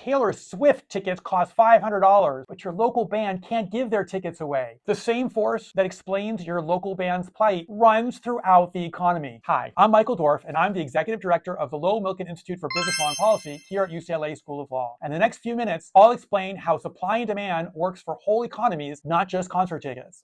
Taylor Swift tickets cost $500, but your local band can't give their tickets away. The same force that explains your local band's plight runs throughout the economy. Hi, I'm Michael Dorff, and I'm the Executive Director of the Lowell Milken Institute for Business Law and Policy here at UCLA School of Law. And in the next few minutes, I'll explain how supply and demand works for whole economies, not just concert tickets.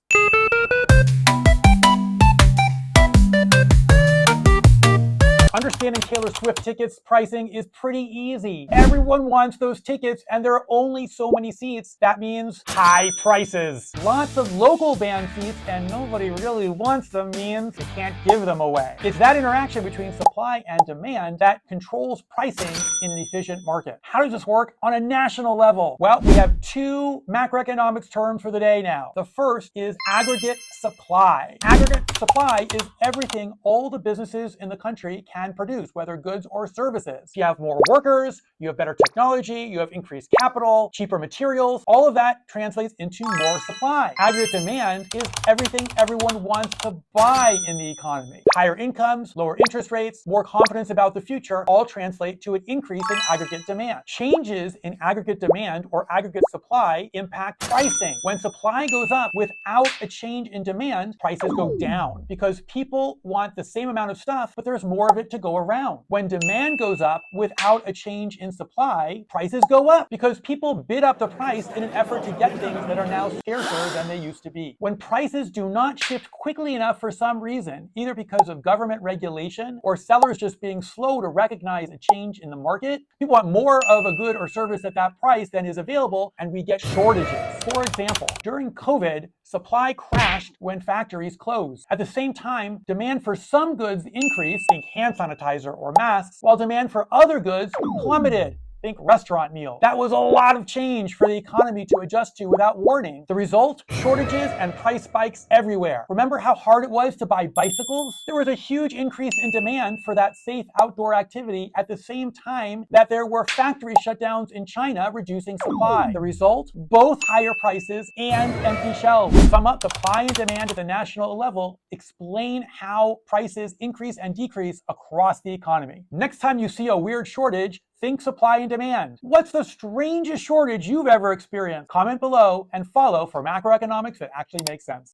Understanding Taylor Swift tickets pricing is pretty easy. Everyone wants those tickets and there are only so many seats. That means high prices. Lots of local band seats and nobody really wants them means you can't give them away. It's that interaction between supply and demand that controls pricing in an efficient market. How does this work on a national level? Well, we have two macroeconomics terms for the day now. The first is aggregate supply. Aggregate supply is everything all the businesses in the country can produce, whether goods or services. You have more workers, you have better technology, you have increased capital, cheaper materials. All of that translates into more supply. Aggregate demand is everything everyone wants to buy in the economy. Higher incomes, lower interest rates, more confidence about the future all translate to an increase in aggregate demand. Changes in aggregate demand or aggregate supply impact pricing. When supply goes up without a change in demand, prices go down because people want the same amount of stuff, but there's more of it to go around. When demand goes up without a change in supply, prices go up because people bid up the price in an effort to get things that are now scarcer than they used to be. When prices do not shift quickly enough for some reason, either because of government regulation or sellers just being slow to recognize a change in the market, people want more of a good or service at that price than is available, and we get shortages. For example, during COVID, supply crashed when factories closed. At the same time, demand for some goods increased, think hand sanitizer or masks, while demand for other goods plummeted. Think restaurant meals. That was a lot of change for the economy to adjust to without warning. The result? Shortages and price spikes everywhere. Remember how hard it was to buy bicycles? There was a huge increase in demand for that safe outdoor activity at the same time that there were factory shutdowns in China reducing supply. The result? Both higher prices and empty shelves. Sum up supply and demand at the national level, explain how prices increase and decrease across the economy. Next time you see a weird shortage, think supply and demand. What's the strangest shortage you've ever experienced? Comment below and follow for macroeconomics that actually makes sense.